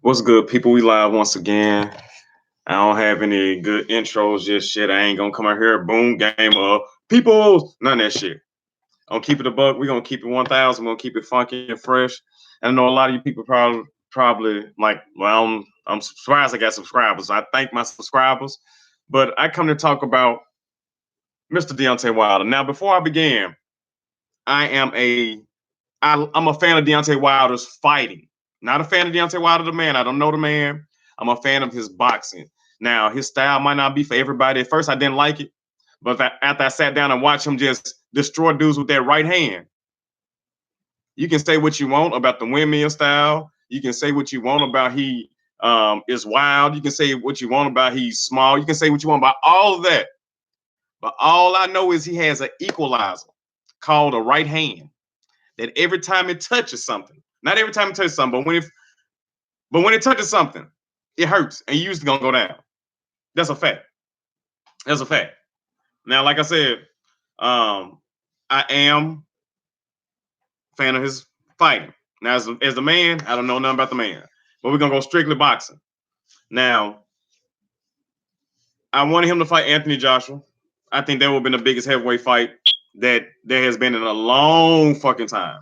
What's good, people? We live once again. I don't have any good intros, just shit. I ain't gonna come out here, boom, game of people, none of that shit. I'm gonna keep it a buck. We're gonna keep it 1,000. We're gonna keep it funky and fresh. And I know a lot of you people probably like, well, I'm surprised I got subscribers. I thank my subscribers, but I come to talk about Mr. Deontay Wilder. Now, before I begin, I'm a fan of Deontay Wilder's fighting. Not a fan of Deontay Wilder, the man. I don't know the man. I'm a fan of his boxing. Now, his style might not be for everybody. At first, I didn't like it. But after I sat down and watched him just destroy dudes with that right hand, you can say what you want about the windmill style. You can say what you want about he is wild. You can say what you want about he's small. You can say what you want about all of that. But all I know is he has an equalizer called a right hand that every time it touches something, not every time it touches something, but when it touches something, it hurts and you're usually gonna go down. That's a fact. That's a fact. Now, like I said, I am a fan of his fighting. Now, as the man, I don't know nothing about the man, but we're gonna go strictly boxing. Now, I wanted him to fight Anthony Joshua. I think that would have been the biggest heavyweight fight that there has been in a long fucking time.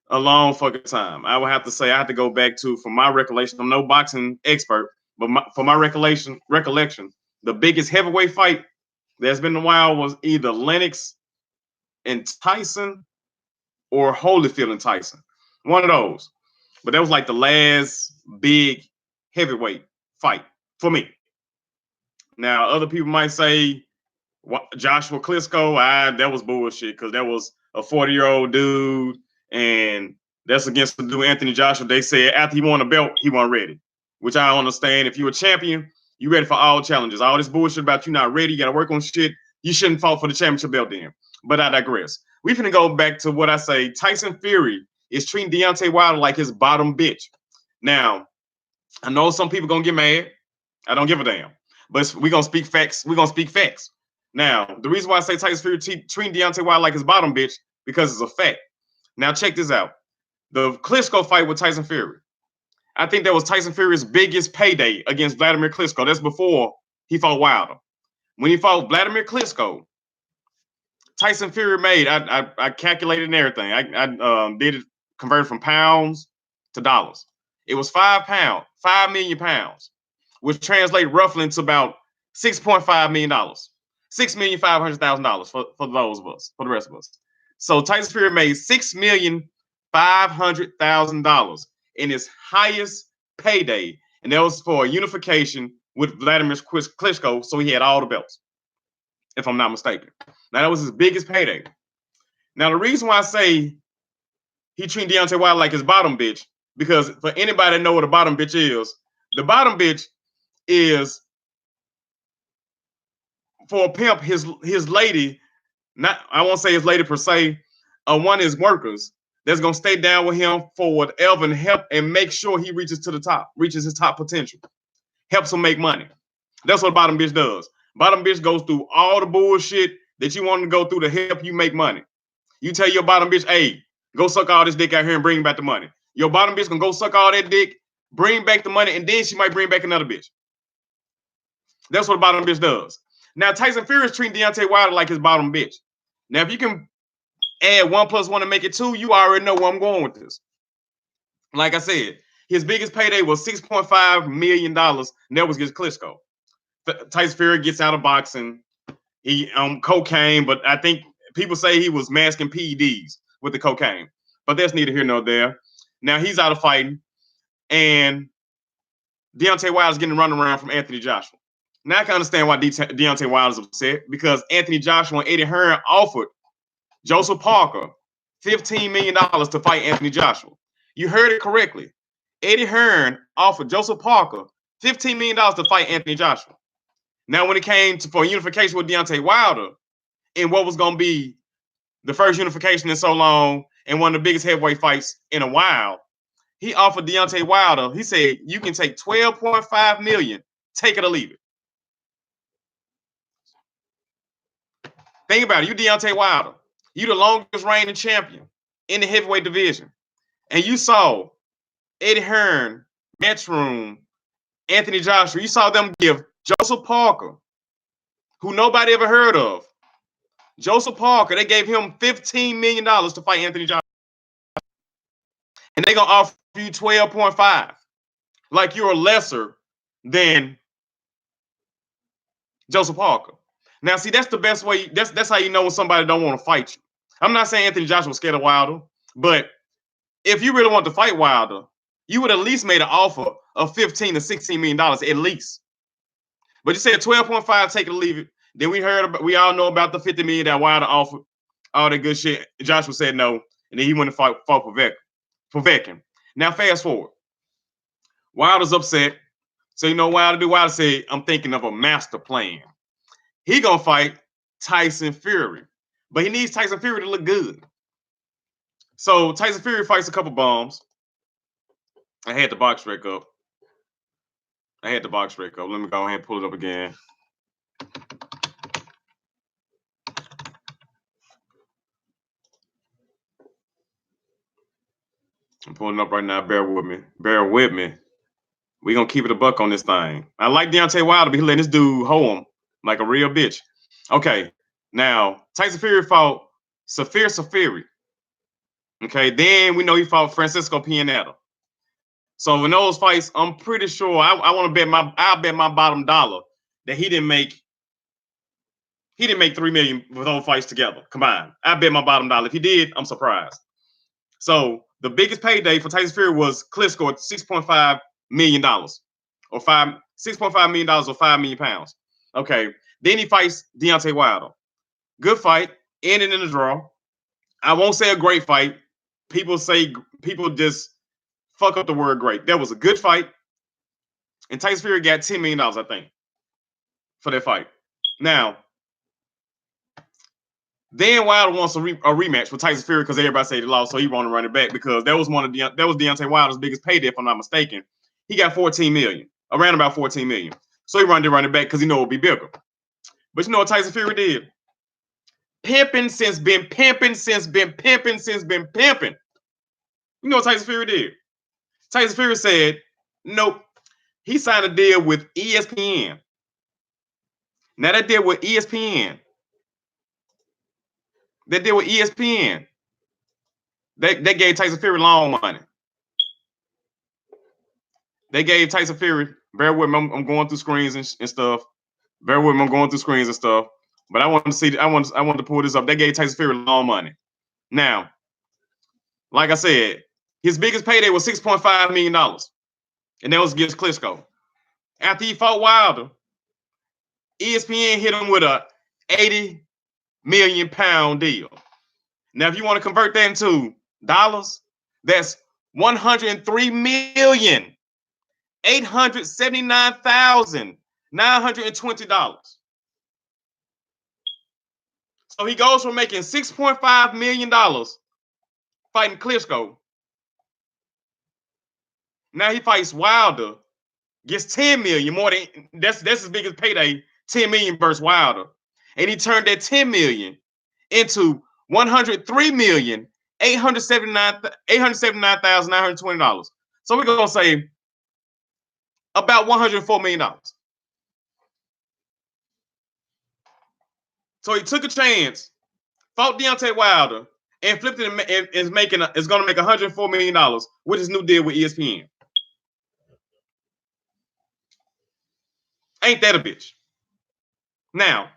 A long fucking time. I would have to say I have to go back to, from my recollection, I'm no boxing expert, but for my recollection, the biggest heavyweight fight that's been in a while was either Lennox and Tyson or Holyfield and Tyson. One of those. But that was like the last big heavyweight fight for me. Now, other people might say Joshua Klitschko, that was bullshit because that was a 40-year-old dude, and that's against the dude Anthony Joshua. They said after he won a belt, he wasn't ready, which I understand. If you're a champion, you're ready for all challenges. All this bullshit about you not ready, you got to work on shit. You shouldn't fight for the championship belt then. But I digress. We're going to go back to what I say. Tyson Fury is treating Deontay Wilder like his bottom bitch. Now, I know some people going to get mad. I don't give a damn. But we're going to speak facts. We're going to speak facts. Now, the reason why I say Tyson Fury treating Deontay Wilder like his bottom bitch, because it's a fact. Now, check this out. The Klitschko fight with Tyson Fury. I think that was Tyson Fury's biggest payday against Vladimir Klitschko. That's before he fought Wilder. When he fought Vladimir Klitschko, Tyson Fury made, I calculated and everything. I did it, converted from pounds to dollars. It was 5 million pounds, which translates roughly into about $6.5 million. $6,500,000 for those of us, for the rest of us. So Tyson Fury made $6,500,000 in his highest payday, and that was for a unification with Vladimir Klitschko, so he had all the belts, if I'm not mistaken. Now, that was his biggest payday. Now, the reason why I say he treated Deontay Wilder like his bottom bitch, because for anybody that know what a bottom bitch is, the bottom bitch is, for a pimp, his lady, not, I won't say his lady per se, one of his workers that's going to stay down with him for whatever and help and make sure he reaches to the top, reaches his top potential, helps him make money. That's what bottom bitch does. Bottom bitch goes through all the bullshit that you want to go through to help you make money. You tell your bottom bitch, hey, go suck all this dick out here and bring back the money. Your bottom bitch gonna go suck all that dick, bring back the money, and then she might bring back another bitch. That's what a bottom bitch does. Now, Tyson Fury is treating Deontay Wilder like his bottom bitch. Now, if you can add 1 + 1 to make it 2, you already know where I'm going with this. Like I said, his biggest payday was $6.5 million, and that was against Klitschko. Tyson Fury gets out of boxing. He cocaine, but I think people say he was masking PEDs with the cocaine. But that's neither here nor there. Now he's out of fighting, and Deontay Wilder's getting run around from Anthony Joshua. Now I can understand why Deontay Wilder's upset, because Anthony Joshua and Eddie Hearn offered Joseph Parker $15 million to fight Anthony Joshua. You heard it correctly. Eddie Hearn offered Joseph Parker $15 million to fight Anthony Joshua. Now, when it came for unification with Deontay Wilder, in what was going to be the first unification in so long and one of the biggest heavyweight fights in a while, he offered Deontay Wilder, he said, you can take $12.5 million, take it or leave it. Think about it. You Deontay Wilder. You the longest reigning champion in the heavyweight division. And you saw Eddie Hearn, Matchroom, Anthony Joshua. You saw them give Joseph Parker, who nobody ever heard of. Joseph Parker, they gave him $15 million to fight Anthony Joshua. And they're going to offer you 12.5. Like you're lesser than Joseph Parker. Now, see, that's the best way. That's how you know when somebody don't want to fight you. I'm not saying Anthony Joshua was scared of Wilder, but if you really want to fight Wilder, you would at least made an offer of $15 to $16 million at least. But you said 12.5, take it or leave it. Then we all know about the $50 million that Wilder offered, all that good shit. Joshua said no, and then he went and fought for Veckin. Now, fast forward. Wilder's upset. So you know what Wilder do? Wilder said, I'm thinking of a master plan. He gonna fight Tyson Fury, but he needs Tyson Fury to look good. So Tyson Fury fights a couple bombs. I had the box rec up. Let me go ahead and pull it up again. I'm pulling it up right now. Bear with me. We're going to keep it a buck on this thing. I like Deontay Wilder, but he letting this dude hold him like a real bitch. Okay, now, Tyson Fury fought Safir Safiri. Okay, then we know he fought Francisco Pianetta. So in those fights, I'm pretty sure I'll bet my bottom dollar that he didn't make $3 million with those fights together combined. I bet my bottom dollar. If he did, I'm surprised. So the biggest payday for Tyson Fury was Klitschko at $6.5 million or $6.5 million or 5 million pounds. Okay. Then he fights Deontay Wilder. Good fight, ending in a draw. I won't say a great fight. People just fuck up the word great. That was a good fight. And Tyson Fury got $10 million, I think, for that fight. Now, then Wilder wants a rematch with Tyson Fury because everybody said he lost, so he want to run it back because that was Deontay Wilder's biggest payday, if I'm not mistaken. He got $14 million, around about $14 million. So he run it back because he know it'll be bigger. But you know what Tyson Fury did? Pimping. You know what Tyson Fury did? Tyson Fury said, nope. He signed a deal with ESPN. Now that deal with ESPN. They gave Tyson Fury long money. They gave Tyson Fury, bear with me, I'm going through screens and stuff. But I wanted to see, I wanted to pull this up. They gave Tyson Fury long money. Now, like I said, his biggest payday was $6.5 million. And that was against Klitschko. After he fought Wilder, ESPN hit him with a 80 million pound deal. Now, if you want to convert that into dollars, that's $103,879,920. So he goes from making $6.5 million fighting Klitschko. Now he fights Wilder, gets 10 million more than that's his biggest payday, 10 million versus Wilder. And he turned that 10 million into $103,879,920. So we're gonna say about $104 million. So he took a chance, fought Deontay Wilder, and flipped it and is gonna make $104 million with his new deal with ESPN. Ain't that a bitch? Now,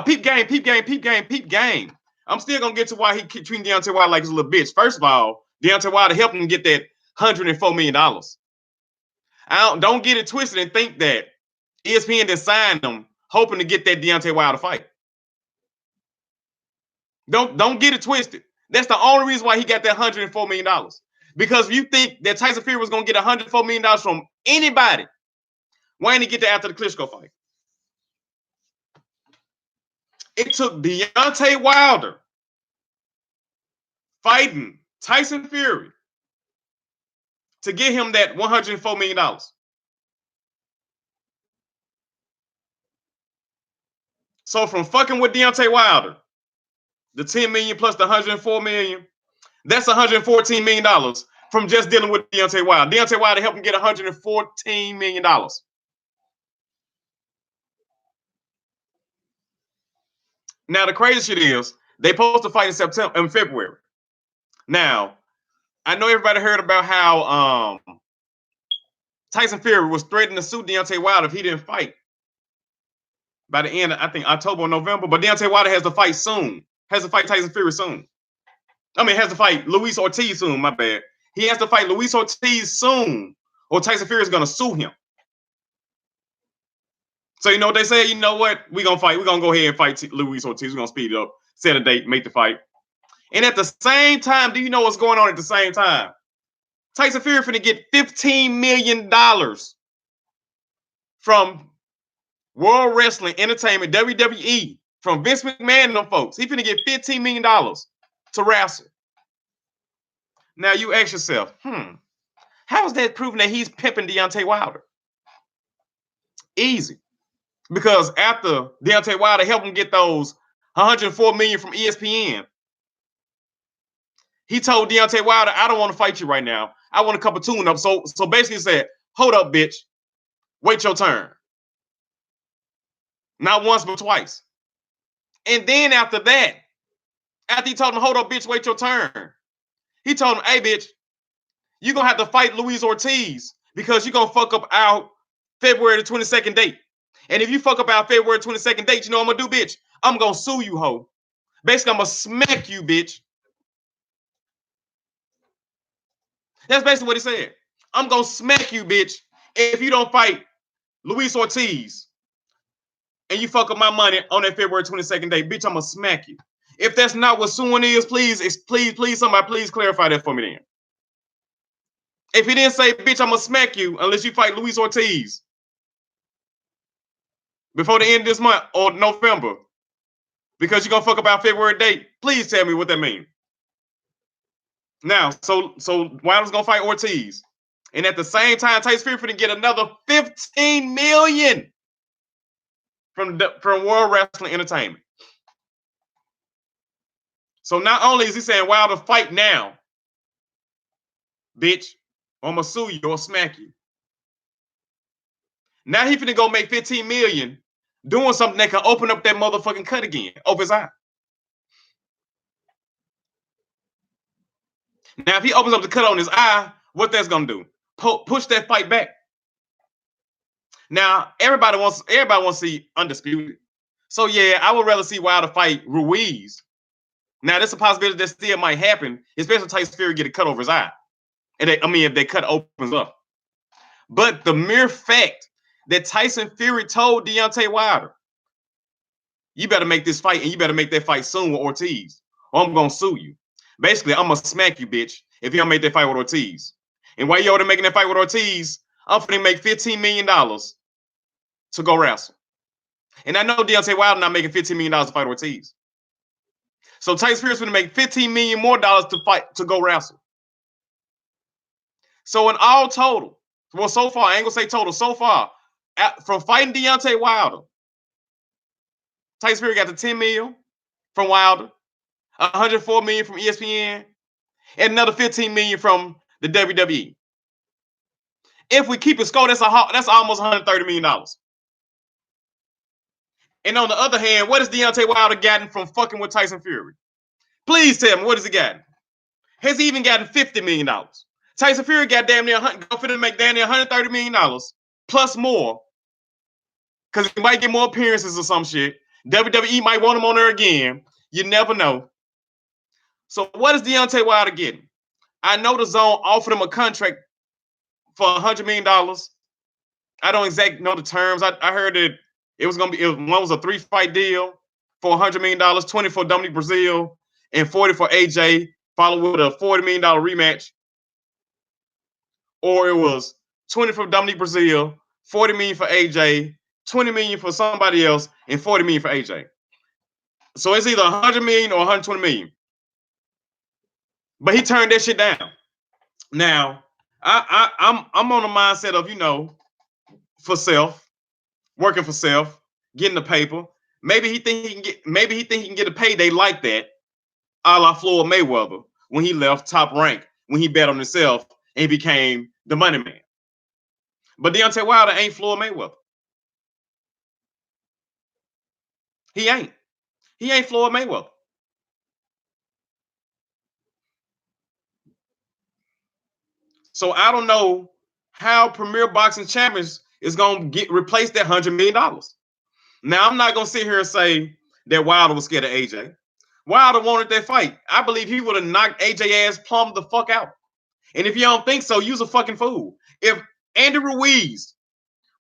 peep game. I'm still gonna get to why he keep treating Deontay Wilder like he's a little bitch. First of all, Deontay Wilder helped him get that $104 million. Don't get it twisted and think that ESPN didn't sign him hoping to get that Deontay Wilder fight. Don't get it twisted. That's the only reason why he got that $104 million. Because if you think that Tyson Fury was gonna get $104 million from anybody, why didn't he get that after the Klitschko fight? It took Deontay Wilder fighting Tyson Fury to get him that $104 million. So from fucking with Deontay Wilder, the 10 million plus the 104 million, that's $114 million from just dealing with Deontay Wilder. Deontay Wilder helped him get $114 million. Now the crazy shit is they supposed to fight in February. Now, I know everybody heard about how Tyson Fury was threatening to sue Deontay Wilder if he didn't fight by the end of, I think, October or November. But Deontay Wilder has to fight soon. Has to fight Tyson Fury soon. I mean, has to fight Luis Ortiz soon, my bad. He has to fight Luis Ortiz soon, or Tyson Fury is going to sue him. So you know what they say? You know what? We're going to fight. We're going to go ahead and fight Luis Ortiz. We're going to speed it up, set a date, make the fight. And at the same time, do you know what's going on at the same time? Tyson Fury finna get $15 million from World Wrestling Entertainment, WWE, from Vince McMahon and them folks. He finna get $15 million to wrestle. Now you ask yourself, how is that proving that he's pimping Deontay Wilder? Easy. Because after Deontay Wilder helped him get those $104 million from ESPN, he told Deontay Wilder, I don't want to fight you right now. I want a cup of tune-up. So basically he said, hold up, bitch. Wait your turn. Not once, but twice. And then after that, after he told him, hold up, bitch, wait your turn, he told him, hey, bitch, you're going to have to fight Luis Ortiz because you're going to fuck up our February the 22nd date. And if you fuck up our February 22nd date, you know what I'm going to do, bitch? I'm going to sue you, ho. Basically, I'm going to smack you, bitch. That's basically what he said. I'm going to smack you, bitch, if you don't fight Luis Ortiz and you fuck up my money on that February 22nd date, bitch, I'm going to smack you. If that's not what suing is, please, somebody please clarify that for me then. If he didn't say, bitch, I'm going to smack you unless you fight Luis Ortiz before the end of this month or November because you're going to fuck up our February date, please tell me what that means. Now, so Wilder's going to fight Ortiz. And at the same time, Tyson Fury finna get another $15 million from World Wrestling Entertainment. So not only is he saying Wilder fight now, bitch, I'm gonna sue you or smack you. Now he finna go make $15 million doing something that can open up that motherfucking cut again over his eye. Now, if he opens up the cut on his eye, what that's gonna do? Push that fight back. Now, everybody wants to see Undisputed. So yeah, I would rather see Wilder fight Ruiz. Now, there's a possibility that still might happen, especially if Tyson Fury get a cut over his eye. And if that cut opens up. But the mere fact that Tyson Fury told Deontay Wilder, you better make this fight and you better make that fight soon with Ortiz, or I'm gonna sue you. Basically, I'm gonna smack you, bitch, if you don't make that fight with Ortiz. And while you're making that fight with Ortiz, I'm finna make $15 million to go wrestle. And I know Deontay Wilder not making $15 million to fight Ortiz. So Tyson Fury's gonna make $15 million more to go wrestle. So in all total, well, so far, I ain't gonna say total, so far, from fighting Deontay Wilder, Tyson Fury got the $10 million from Wilder, $104 million from ESPN, and another $15 million from the WWE. If we keep it score, that's almost $130 million. And on the other hand, what has Deontay Wilder gotten from fucking with Tyson Fury? Please tell me, what has he gotten? Has he even gotten $50 million? Tyson Fury got damn near make damn near $130 million plus more because he might get more appearances or some shit. WWE might want him on there again. You never know. So what is Deontay Wilder getting? I know the Zone offered him a contract for $100 million. I don't exactly know the terms. I heard that it was going to be, one was a 3-fight deal for $100 million, 20 for Dominic Brazil, and 40 for AJ, followed with a $40 million rematch. Or it was 20 for Dominic Brazil, 40 million for AJ, 20 million for somebody else, and 40 million for AJ. So it's either 100 million or 120 million. But he turned that shit down. Now, I'm on the mindset of, for self, working for self, getting the paper, Maybe he think he can get a payday like that, a la Floyd Mayweather when he left Top Rank, when he bet on himself and he became the money man. But Deontay Wilder ain't Floyd Mayweather. He ain't. He ain't Floyd Mayweather. So I don't know how Premier Boxing Champions is going to replace that $100 million. Now, I'm not going to sit here and say that Wilder was scared of AJ. Wilder wanted that fight. I believe he would have knocked AJ ass plumb the fuck out. And if you don't think so, you's a fucking fool. If Andy Ruiz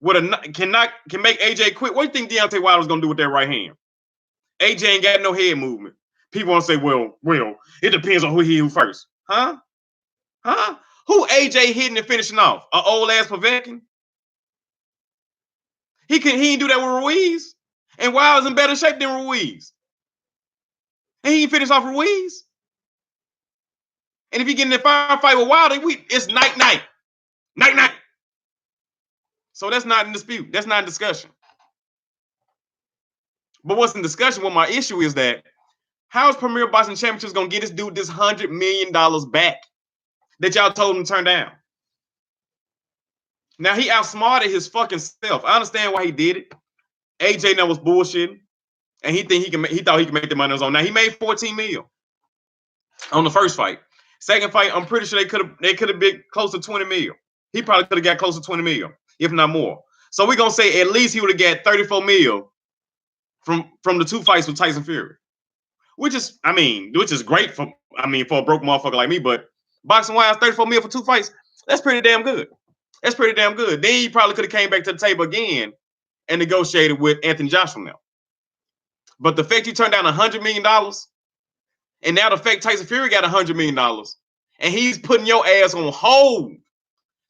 can make AJ quit, what do you think Deontay Wilder's going to do with that right hand? AJ ain't got no head movement. People want to say, well, it depends on who first. Huh? Who AJ hitting and finishing off? An old ass Povetkin? He ain't do that with Ruiz. And Wilder's in better shape than Ruiz. And he finished off Ruiz. And if you get in a firefight with Wilder, it's night. Night. So that's not in dispute. That's not in discussion. But what's in discussion, what my issue is that how is Premier Boxing Championships going to get this dude this $100 million back that y'all told him to turn down? Now, he outsmarted his fucking self. I understand why he did it. AJ now was bullshitting. And he thought he could make the money on his own. Now, he made $14 million on the first fight. Second fight, I'm pretty sure they could have been close to $20 million. He probably could have got close to $20 million, if not more. So we're going to say at least he would have got $34 million from the two fights with Tyson Fury. Which is great for a broke motherfucker like me, but boxing wise, $34 million for two fights, that's pretty damn good. Then he probably could have came back to the table again and negotiated with Anthony Joshua now. But the fact he turned down $100 million, and now the fact Tyson Fury got $100 million, and he's putting your ass on hold,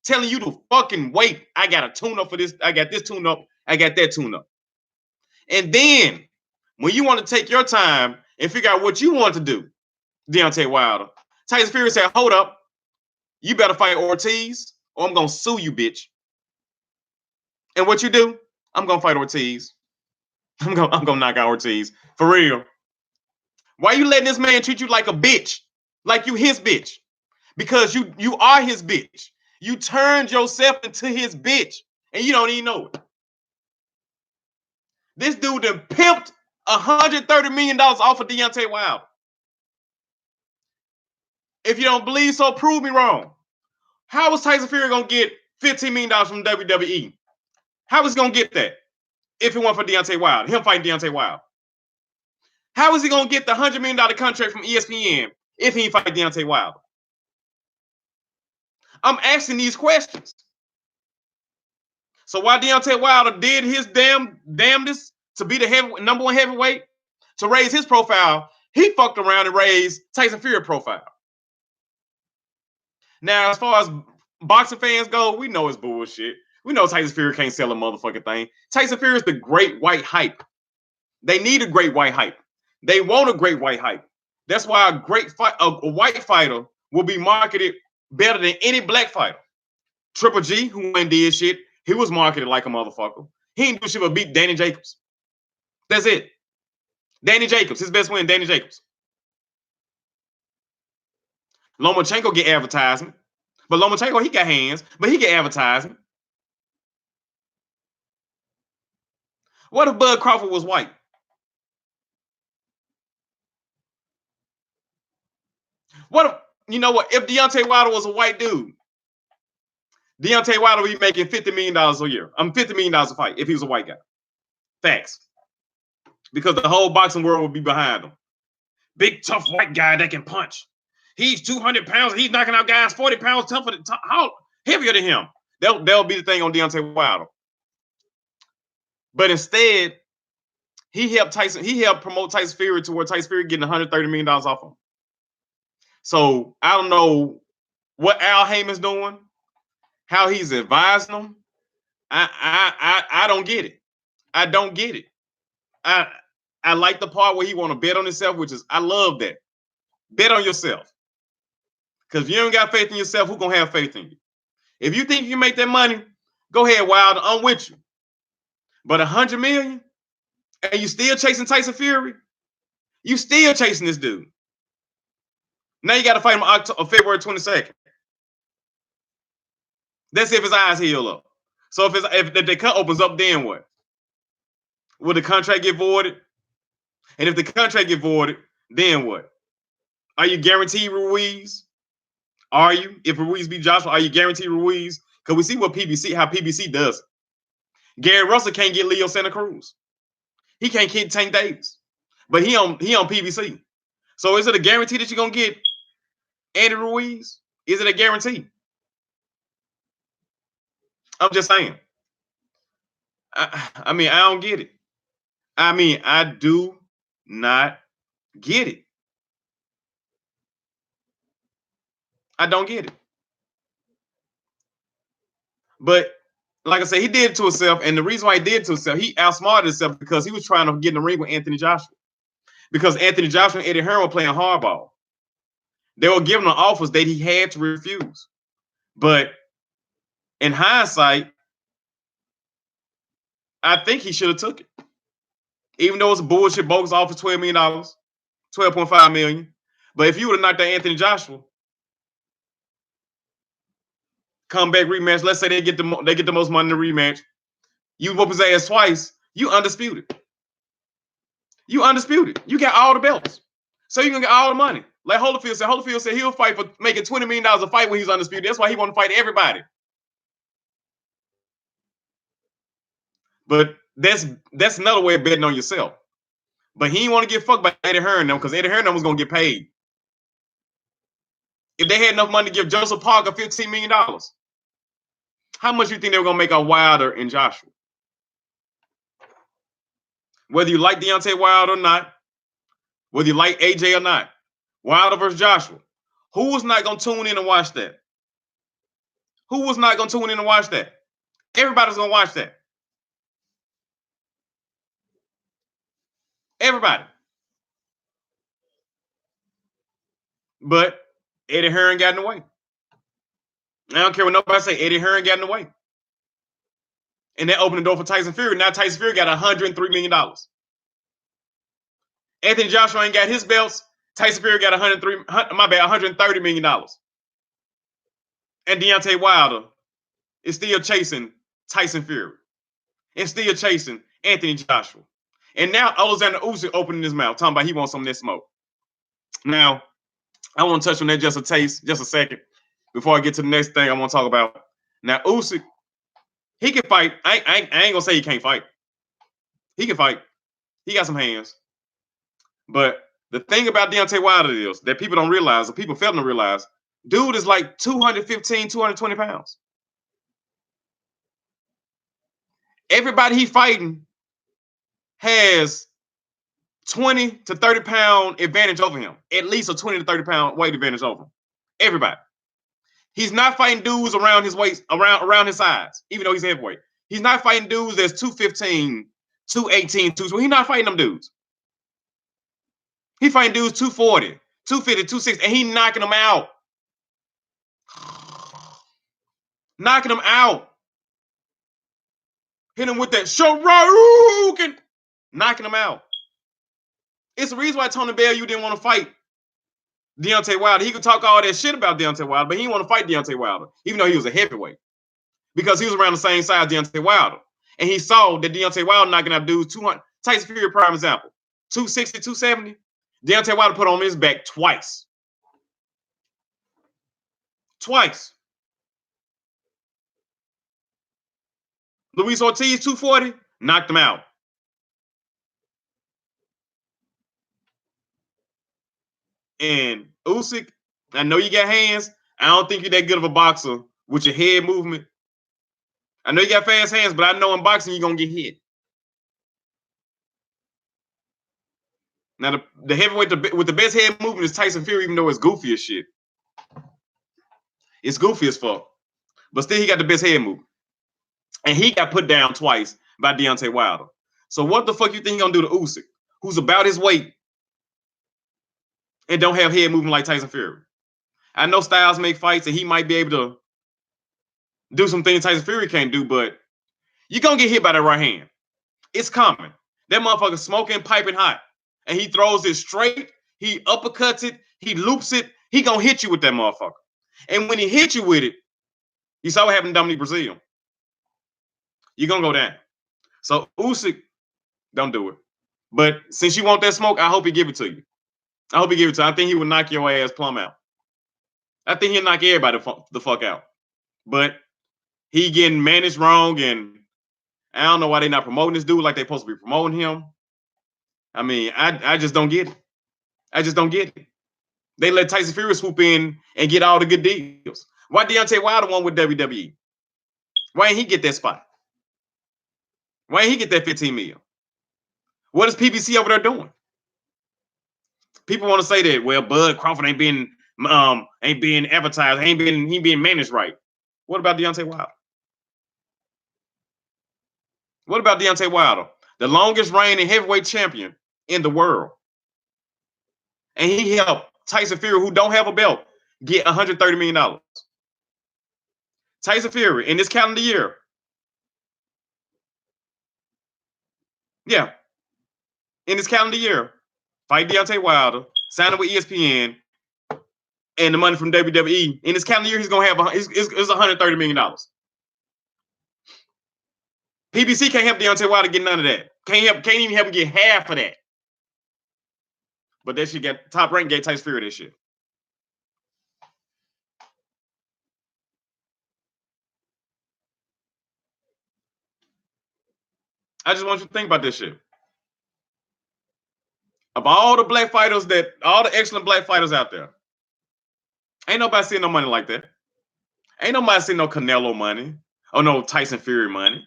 telling you to fucking wait. I got a tune-up for this. I got this tune-up. I got that tune-up. And then, when you want to take your time and figure out what you want to do, Deontay Wilder, Tyson Fury said, hold up. You better fight Ortiz, or I'm going to sue you, bitch. And what you do? I'm going to fight Ortiz. I'm gonna knock out Ortiz. For real. Why you letting this man treat you like a bitch? Like you his bitch. Because you are his bitch. You turned yourself into his bitch. And you don't even know it. This dude done pimped $130 million off of Deontay Wilder. If you don't believe so, prove me wrong. How was Tyson Fury gonna get $15 million from WWE? How was he gonna get that? If it weren't for Deontay Wilder, him fighting Deontay Wilder. How is he going to get the $100 million contract from ESPN if he fight Deontay Wilder? I'm asking these questions. So while Deontay Wilder did his damnedest to be the number one heavyweight, to raise his profile, he fucked around and raised Tyson Fury's profile. Now, as far as boxing fans go, we know it's bullshit. We know Tyson Fury can't sell a motherfucking thing. Tyson Fury is the great white hype. They need a great white hype. They want a great white hype. That's why a white fighter will be marketed better than any black fighter. Triple G, who ain't did shit, he was marketed like a motherfucker. He ain't do shit but beat Danny Jacobs. That's it. Danny Jacobs, his best win, Danny Jacobs. Lomachenko get advertisement. But Lomachenko, he got hands, but he get advertisement. What if Bud Crawford was white? What if, if Deontay Wilder was a white dude, Deontay Wilder would be making $50 million a year. $50 million a fight if he was a white guy. Facts. Because the whole boxing world would be behind him. Big, tough white guy that can punch. He's 200 pounds. He's knocking out guys 40 pounds tougher, heavier than him. That'll be the thing on Deontay Wilder. But instead, he helped promote Tyson Fury to where Tyson Fury getting $130 million off him. So I don't know what Al Heyman's doing, how he's advising them. I don't get it. I don't get it. I like the part where he want to bet on himself, which is I love that. Bet on yourself. Because if you ain't got faith in yourself, who's gonna have faith in you? If you think you can make that money, go ahead, Wilder. I'm with you. But $100 million? And you still chasing Tyson Fury? You still chasing this dude. Now you got to fight him on February 22nd. That's if his eyes heal up. So if the cut opens up, then what? Will the contract get voided? And if the contract get voided, then what? Are you guaranteed Ruiz? Are you? If Ruiz beat Joshua, are you guaranteed Ruiz? Because we see how PBC does. Gary Russell can't get Leo Santa Cruz. He can't get Tank Davis. But he on PBC. So is it a guarantee that you're gonna get Andy Ruiz? Is it a guarantee? I'm just saying. I mean, I don't get it. I mean, I do not get it. I don't get it. But like I said, he did it to himself. And the reason why he did it to himself, he outsmarted himself because he was trying to get in the ring with Anthony Joshua. Because Anthony Joshua and Eddie Hearn were playing hardball. They were giving him offers that he had to refuse. But in hindsight, I think he should have took it. Even though it's a bullshit bogus offer, $12 million, $12.5 million. But if you would have knocked out Anthony Joshua, comeback rematch, let's say they get the most money in the rematch, you whoop his ass twice, you undisputed. You undisputed. You got all the belts. So you're going to get all the money. Like Holyfield said. Holyfield said he'll fight for making $20 million a fight when he's undisputed. That's why he want to fight everybody. But that's another way of betting on yourself. But he didn't want to get fucked by Eddie Hearn because Eddie Hearn was going to get paid. If they had enough money to give Joseph Parker $15 million, how much do you think they were going to make on Wilder and Joshua? Whether you like Deontay Wilder or not, whether you like AJ or not, Wilder versus Joshua, who was not going to tune in and watch that? Who was not going to tune in and watch that? Everybody's going to watch that. Everybody. But Eddie Hearn got in the way. I don't care what nobody say. Eddie Hearn got in the way. And that opened the door for Tyson Fury. Now Tyson Fury got $103 million. Anthony Joshua ain't got his belts. Tyson Fury got $130 million. And Deontay Wilder is still chasing Tyson Fury. And still chasing Anthony Joshua. And now Alexander Usyk opening his mouth, talking about he wants some of that smoke. Now, I want to touch on that just a second, before I get to the next thing I want to talk about. Now, Usyk, he can fight. I ain't gonna say he can't fight. He can fight. He got some hands. But the thing about Deontay Wilder is that people don't realize, or people fail to realize, dude is like 215, 220 pounds. Everybody he fighting has 20 to 30 pound advantage over him. At least a 20 to 30 pound weight advantage over him. Everybody. He's not fighting dudes around his waist, around his size, even though he's heavyweight. He's not fighting dudes that's 215, 218, 220. He's not fighting them dudes. He fighting dudes 240, 250, 260, and he knocking them out. Knocking them out. Hit him with that Shoryuken. Knocking him out. It's the reason why Tony Bellew didn't want to fight Deontay Wilder. He could talk all that shit about Deontay Wilder, but he didn't want to fight Deontay Wilder, even though he was a heavyweight. Because he was around the same size as Deontay Wilder. And he saw that Deontay Wilder knocking out dudes 200. Tyson Fury, prime example. 260, 270. Deontay Wilder put on his back twice. Twice. Luis Ortiz, 240, knocked him out. And Usyk, I know you got hands. I don't think you're that good of a boxer with your head movement. I know you got fast hands, but I know in boxing you're going to get hit. Now, the heavyweight with the best head movement is Tyson Fury, even though it's goofy as shit. It's goofy as fuck. But still, he got the best head movement. And he got put down twice by Deontay Wilder. So what the fuck you think he going to do to Usyk, who's about his weight and don't have head movement like Tyson Fury? I know Styles make fights, and he might be able to do some things Tyson Fury can't do, but you're going to get hit by that right hand. It's coming. That motherfucker smoking, piping hot. And he throws it straight. He uppercuts it. He loops it. He gonna hit you with that motherfucker. And when he hit you with it, you saw what happened to Dominique Brazil. You're gonna go down. So Usyk, don't do it. But since you want that smoke, I hope he give it to you. I hope he give it to you. I think he would knock your ass plumb out. I think he'll knock everybody the fuck out. But he getting managed wrong, and I don't know why they not promoting this dude like they supposed to be promoting him. I mean, I just don't get it. I just don't get it. They let Tyson Fury swoop in and get all the good deals. Why Deontay Wilder won with WWE? Why ain't he get that spot? Why ain't he get that 15 million? What is PBC over there doing? People want to say that, well, Bud Crawford ain't being advertised, he being managed right. What about Deontay Wilder? What about Deontay Wilder? The longest reigning heavyweight champion in the world. And he helped Tyson Fury, who don't have a belt, get $130 million. Tyson Fury, in this calendar year, in this calendar year, fight Deontay Wilder, sign up with ESPN, and the money from WWE. In this calendar year, he's gonna have it's $130 million. PBC can't help Deontay Wilder get none of that. Can't even help him get half of that. But that shit got Top Rank gave Tyson Fury this shit. I just want you to think about this shit. Of all the black fighters all the excellent black fighters out there, ain't nobody seeing no money like that. Ain't nobody seeing no Canelo money or no Tyson Fury money.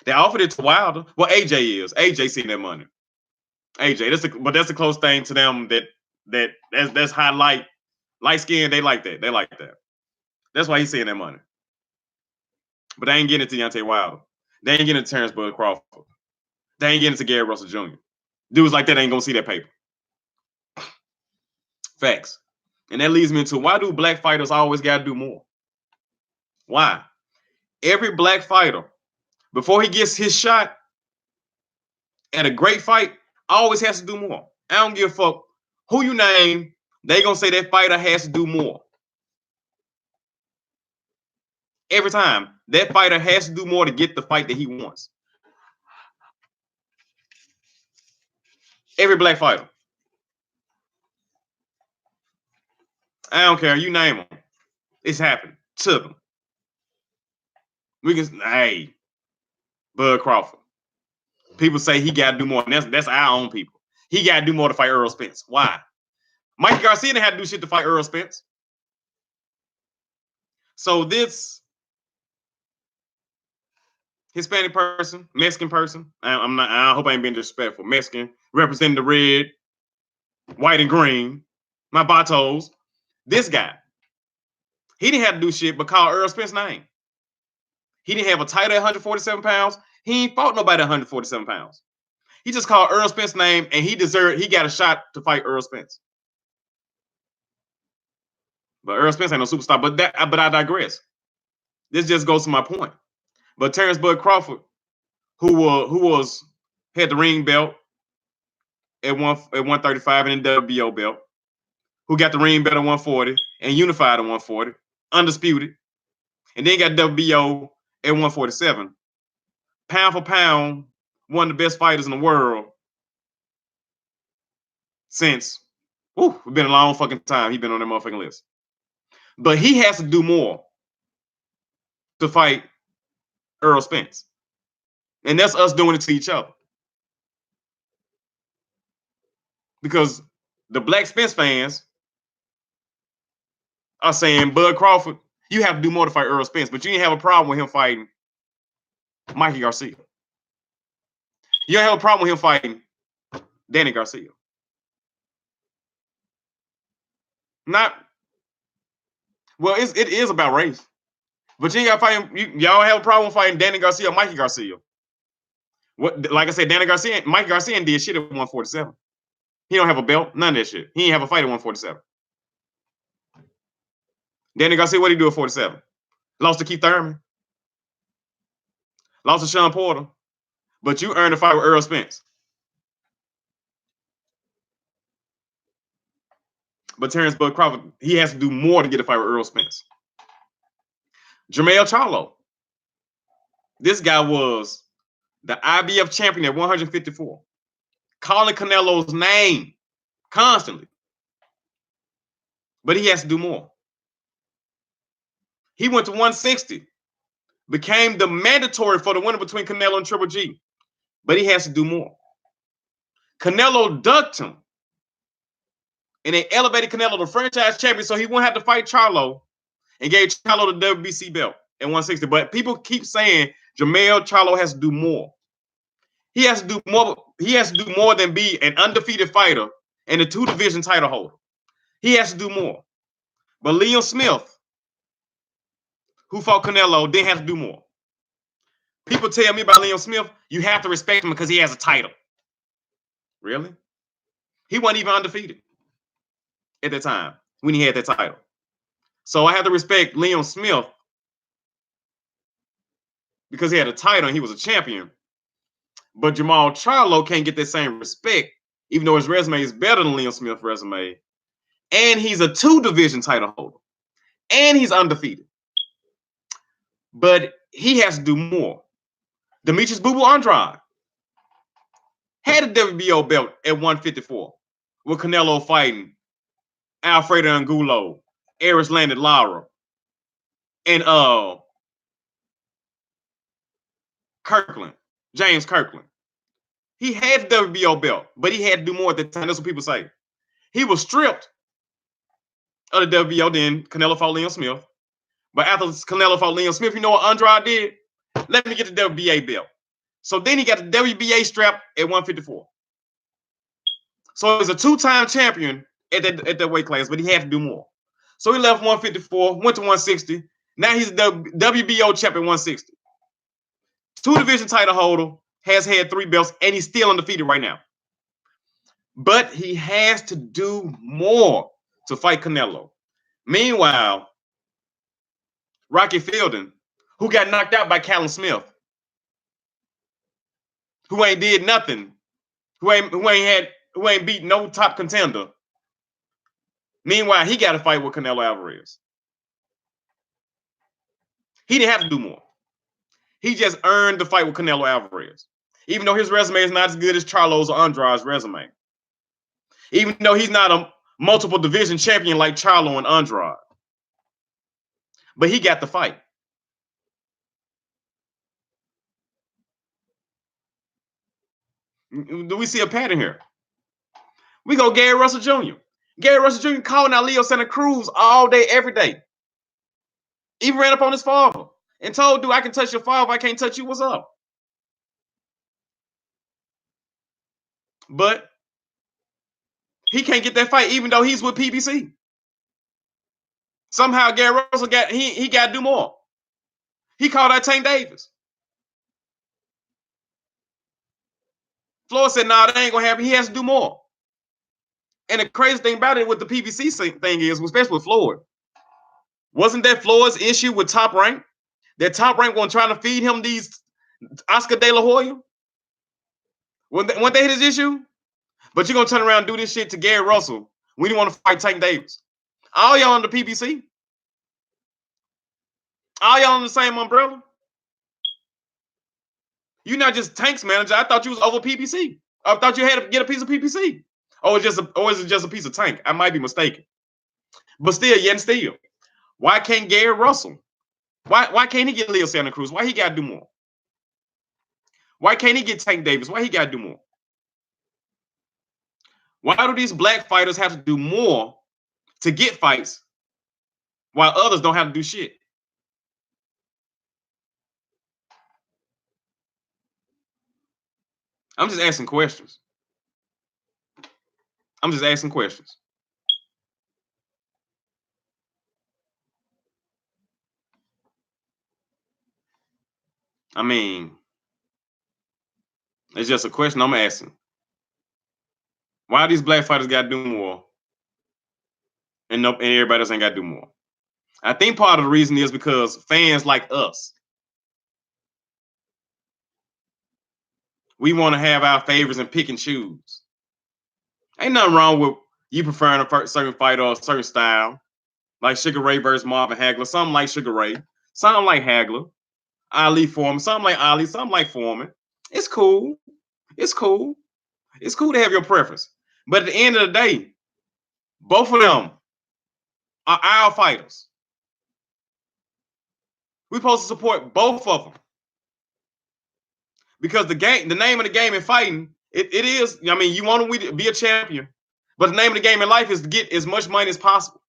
They offered it to Wilder. Well, AJ is. AJ seeing that money. AJ, that's a close thing to them that's high light skin. They like that. They like that. That's why he's seeing that money. But they ain't getting it to Deontay Wilder. They ain't getting it to Terrence Bud Crawford. They ain't getting it to Gary Russell Jr. Dudes like that ain't gonna see that paper. Facts. And that leads me into, why do black fighters always gotta do more? Why? Every black fighter, before he gets his shot at a great fight, always has to do more. I don't give a fuck who you name, they gonna say that fighter has to do more. Every time, that fighter has to do more to get the fight that he wants. Every black fighter. I don't care, you name them. It's happened to them. We can, hey, Bud Crawford. People say he got to do more, and that's our own people. He got to do more to fight Earl Spence. Why? Mike Garcia didn't have to do shit to fight Earl Spence. So this Hispanic person, Mexican person, I hope I ain't being disrespectful. Mexican, representing the red, white, and green, my batos. This guy, he didn't have to do shit but call Earl Spence's name. He didn't have a title at 147 pounds. He ain't fought nobody at 147 pounds. He just called Earl Spence's name, and he got a shot to fight Earl Spence. But Earl Spence ain't no superstar. But I digress. This just goes to my point. But Terrence Bud Crawford, who had the ring belt at 135 and the WBO belt, who got the ring belt at 140 and unified at 140, undisputed, and then got WBO at 147. Pound for pound, one of the best fighters in the world since, it's been a long fucking time. He's been on that motherfucking list. But he has to do more to fight Earl Spence. And that's us doing it to each other. Because the black Spence fans are saying, Bud Crawford, you have to do more to fight Earl Spence, but you didn't have a problem with him fighting Mikey Garcia. You don't have a problem with him fighting Danny Garcia. It is about race. But you ain't got to fight him. Y'all have a problem fighting Danny Garcia or Mikey Garcia. Like I said, Danny Garcia, Mikey Garcia did shit at 147. He don't have a belt, none of that shit. He ain't have a fight at 147. Danny Garcia, what did he do at 47? Lost to Keith Thurman. Lost to Sean Porter. But you earned a fight with Earl Spence. But Terrence Bud Crawford, he has to do more to get a fight with Earl Spence. Jermell Charlo. This guy was the IBF champion at 154. Calling Canelo's name constantly. But he has to do more. He went to 160. Became the mandatory for the winner between Canelo and Triple G. But he has to do more. Canelo ducked him. And they elevated Canelo to franchise champion so he wouldn't have to fight Charlo and gave Charlo the WBC belt at 160. But people keep saying Jermell Charlo has to do more. He has to do more. He has to do more than be an undefeated fighter and a 2-division title holder. He has to do more. But Liam Smith, who fought Canelo, didn't have to do more. People tell me about Liam Smith, you have to respect him because he has a title. Really? He wasn't even undefeated at that time when he had that title. So I have to respect Liam Smith because he had a title and he was a champion. But Jermell Charlo can't get that same respect, even though his resume is better than Liam Smith's resume. And he's a 2-division title holder. And he's undefeated. But he has to do more. Demetrius Boo Boo Andrade had a WBO belt at 154 with Canelo fighting Alfredo Angulo, Eris Landed Lara, and Kirkland, James Kirkland. He had the WBO belt, but he had to do more at the time. That's what people say. He was stripped of the WBO, then Canelo fought Liam Smith. But after Canelo fought Liam Smith, you know what Andrade did? Let me get the WBA belt. So then he got the WBA strap at 154. So he's a 2-time champion at that weight class, but he had to do more. So he left 154, went to 160. Now he's the WBO champ at 160. 2-division title holder, has had 3 belts, and he's still undefeated right now. But he has to do more to fight Canelo. Meanwhile, Rocky Fielding, who got knocked out by Callum Smith, who ain't did nothing, who ain't beat no top contender. Meanwhile, he got to fight with Canelo Alvarez. He didn't have to do more. He just earned the fight with Canelo Alvarez. Even though his resume is not as good as Charlo's or Andrade's resume. Even though he's not a multiple division champion like Charlo and Andrade. But he got the fight. Do we see a pattern here? We go Gary Russell Jr. Gary Russell Jr. calling out Leo Santa Cruz all day, every day. Even ran up on his father and told, dude, I can touch your father, I can't touch you. What's up? But he can't get that fight, even though he's with PBC. Somehow Gary Russell got to do more. He called out Tank Davis. Floyd said, nah, that ain't gonna happen. He has to do more. And the crazy thing about it with the PBC thing is, especially with Floyd, wasn't that Floyd's issue with Top Rank? That Top Rank wasn't trying to feed him these Oscar De La Hoya? Wasn't that his issue? But you're going to turn around and do this shit to Gary Russell when you want to fight Tank Davis. All y'all on the PBC. All y'all on the same umbrella. You're not just Tank's manager. I thought you was over PBC. I thought you had to get a piece of PBC. Or is it just a piece of Tank? I might be mistaken. But still, yet and still, why can't Gary Russell? Why can't he get Leo Santa Cruz? Why he got to do more? Why can't he get Tank Davis? Why he got to do more? Why do these black fighters have to do more to get fights while others don't have to do shit? I'm just asking questions. I'm just asking questions. I mean, it's just a question I'm asking. Why these black fighters got to do more and everybody else ain't got to do more? I think part of the reason is because fans like us, we want to have our favorites and pick and choose. Ain't nothing wrong with You prefer a certain fighter or a certain style, like Sugar Ray versus Marvin Hagler. Some like Sugar Ray, some like Hagler. Ali Foreman, some like Ali, some like Foreman. It's cool. It's cool. It's cool to have your preference. But at the end of the day, both of them are our fighters. We're supposed to support both of them. Because the name of the game in fighting, it is, I mean, you want to be a champion, but the name of the game in life is to get as much money as possible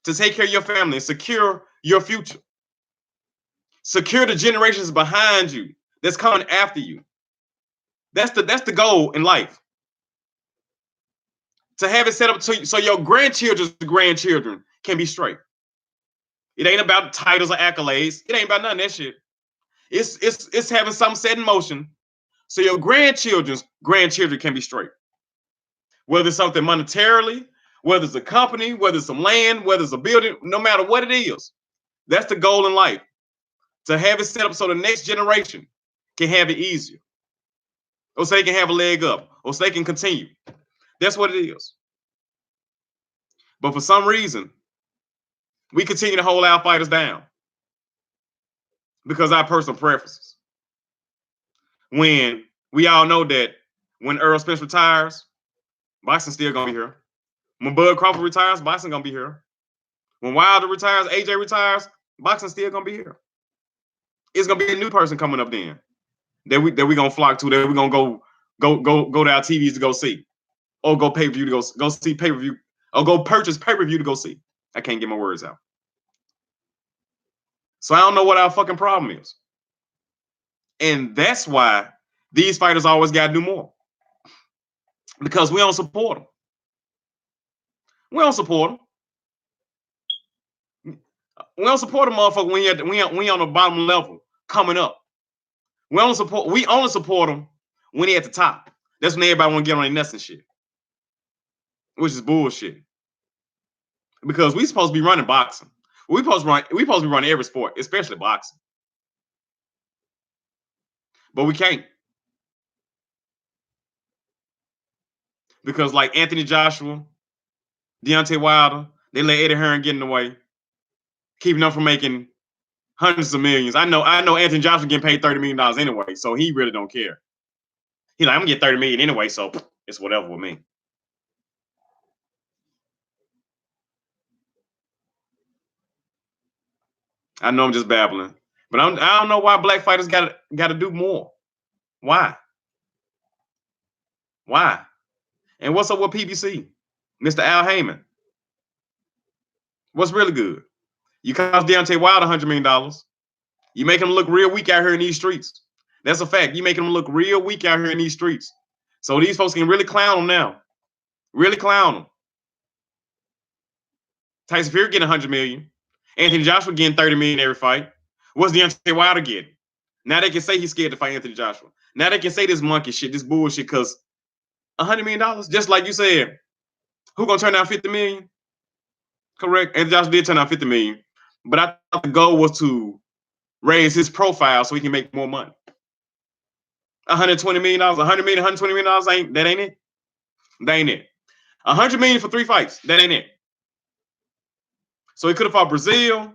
to take care of your family and secure your future. Secure the generations behind you that's coming after you. That's the goal in life. To have it set up so your grandchildren's grandchildren can be straight. It ain't about titles or accolades. It ain't about none of that shit. It's having something set in motion so your grandchildren's grandchildren can be straight. Whether it's something monetarily, whether it's a company, whether it's some land, whether it's a building, no matter what it is, that's the goal in life. To have it set up so the next generation can have it easier, or so they can have a leg up, or so they can continue. That's what it is. But for some reason, we continue to hold our fighters down because of our personal preferences. When we all know that when Earl Spence retires, boxing still gonna be here. When Bud Crawford retires, boxing gonna be here. When Wilder retires, AJ retires, boxing still gonna be here. It's gonna be a new person coming up then that we gonna flock to, that we gonna go to our TVs to go see, or go pay-per-view to go see pay-per-view, or go purchase pay-per-view to go see. I can't get my words out. So I don't know what our fucking problem is. And that's why these fighters always gotta do more. Because we don't support them. We don't support them. We don't support a motherfucker when he on the bottom level coming up. We only support them when he at the top. That's when everybody want to get on their nuts and shit, which is bullshit. Because we supposed to be running boxing. We supposed to be running every sport, especially boxing. But we can't. Because like Anthony Joshua, Deontay Wilder, they let Eddie Hearn get in the way, keeping them from making hundreds of millions. I know Anthony Joshua getting paid $30 million anyway, so he really don't care. He's like, I'm gonna get 30 million anyway, so it's whatever with me. I know I'm just babbling, but I don't know why black fighters got to do more. Why? Why? And what's up with PBC, Mr. Al Heyman? What's really good? You cost Deontay Wilder $100 million. You make him look real weak out here in these streets. That's a fact. You make him look real weak out here in these streets. So these folks can really clown him now. Really clown him. Tyson Fury getting $100 million. Anthony Joshua getting $30 million every fight. What's Deontay Wilder getting? Now they can say he's scared to fight Anthony Joshua. Now they can say this monkey shit, this bullshit, because $100 million, just like you said, who gonna turn down $50 million? Correct. Anthony Joshua did turn down $50 million, but I thought the goal was to raise his profile so he can make more money. $120 million, $100 million, $120 million, that ain't it. That ain't it. $100 million for 3 fights. That ain't it. So he could have fought Brazil,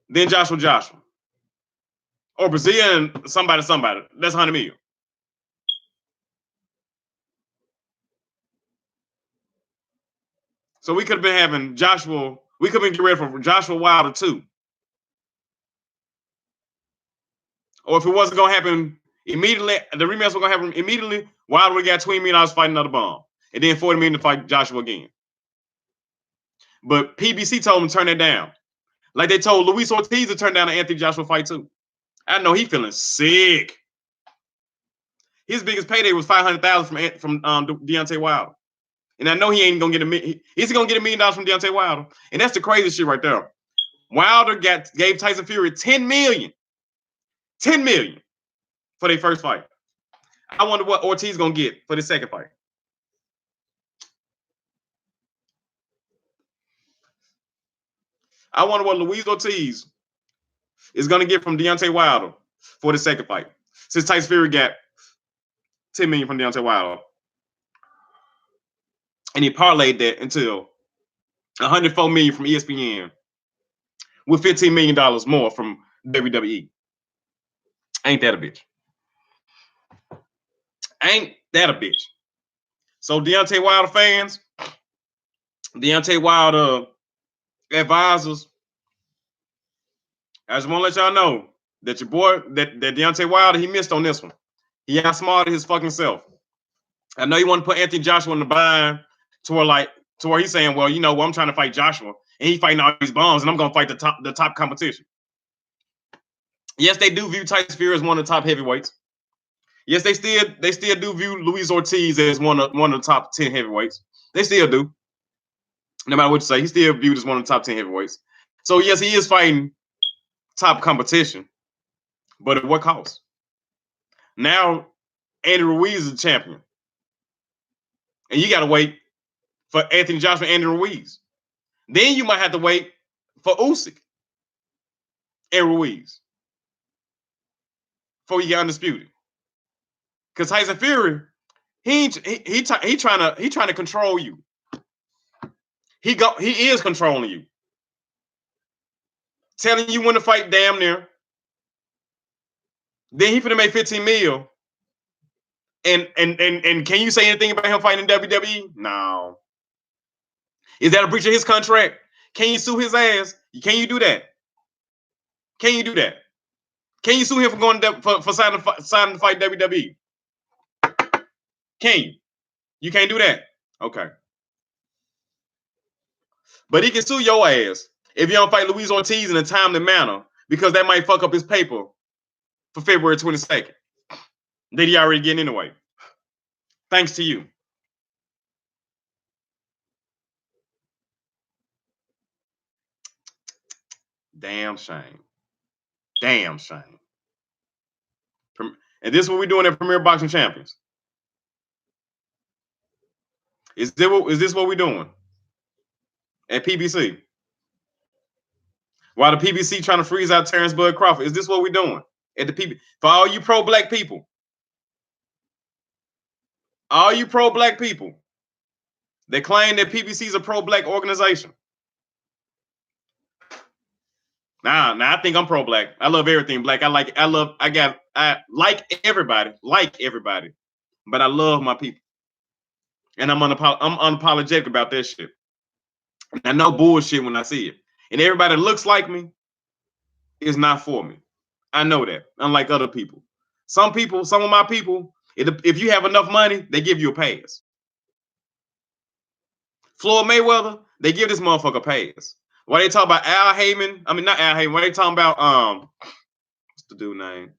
then Joshua. Or Brazil and somebody. That's $100 million. So we could have been having Joshua, we could have been getting ready for Joshua Wilder too. Or if it wasn't going to happen immediately, the rematch was going to happen immediately, Wilder would have got $20 million fighting another bomb. And then $40 million to fight Joshua again. But PBC told him to turn that down. Like they told Luis Ortiz to turn down an Anthony Joshua fight too. I know he feeling sick. His biggest payday was $500,000 from Deontay Wilder. And I know he ain't gonna get he's gonna get $1 million from Deontay Wilder. And that's the crazy shit right there. Wilder gave Tyson Fury $10 million. $10 million for their first fight. I wonder what Ortiz gonna get for the second fight. I wonder what Luis Ortiz is gonna get from Deontay Wilder for the second fight. Since Tyson Fury got $10 million from Deontay Wilder. and he parlayed that into 104 million from ESPN with $15 million more from WWE. Ain't that a bitch? Ain't that a bitch? So Deontay Wilder fans, Deontay Wilder advisors, I just want to let y'all know that your boy, that Deontay Wilder, he missed on this one. He outsmarted his fucking self. I know you want to put Anthony Joshua in the bind to where he's saying, well, you know, I'm trying to fight Joshua and he fighting all these bombs and I'm gonna fight the top competition. Yes, they do view Tyson Fury as one of the top heavyweights. Yes, they still do view Luis Ortiz as one of the top 10 heavyweights. They still do. No matter what you say, he's still viewed as one of the top 10 heavyweights. So yes, he is fighting top competition, but at what cost? Now Andy Ruiz is the champion, and you got to wait for Anthony Joshua and Andy Ruiz. Then you might have to wait for Usyk and Ruiz before you get undisputed. Because Tyson Fury, he trying to control you. He is controlling you, telling you when to fight damn near. Then he finna make 15 mil. And can you say anything about him fighting in WWE? No. Is that a breach of his contract? Can you sue his ass? Can you do that? Can you do that? Can you sue him for going for signing to fight WWE? Can you? You can't do that. Okay. But he can sue your ass if you don't fight Luis Ortiz in a timely manner, because that might fuck up his paper for February 22nd. That he already getting anyway. Thanks to you. Damn shame. Damn shame. And this is what we're doing at Premier Boxing Champions. Is this what we're doing at PBC? While the PBC trying to freeze out Terrence Bud Crawford, is this what we're doing at the PBC? For all you pro-black people, they claim that PBC is a pro-black organization. Nah, I think I'm pro-black. I love everything black. I like everybody, but I love my people, and I'm unapologetic about that shit. And I know bullshit when I see it. And everybody that looks like me is not for me. I know that. Unlike other people. Some of my people, if you have enough money, they give you a pass. Floyd Mayweather, they give this motherfucker a pass. Why they talk about Al Heyman? I mean, not Al Heyman. Why they talking about what's the dude name?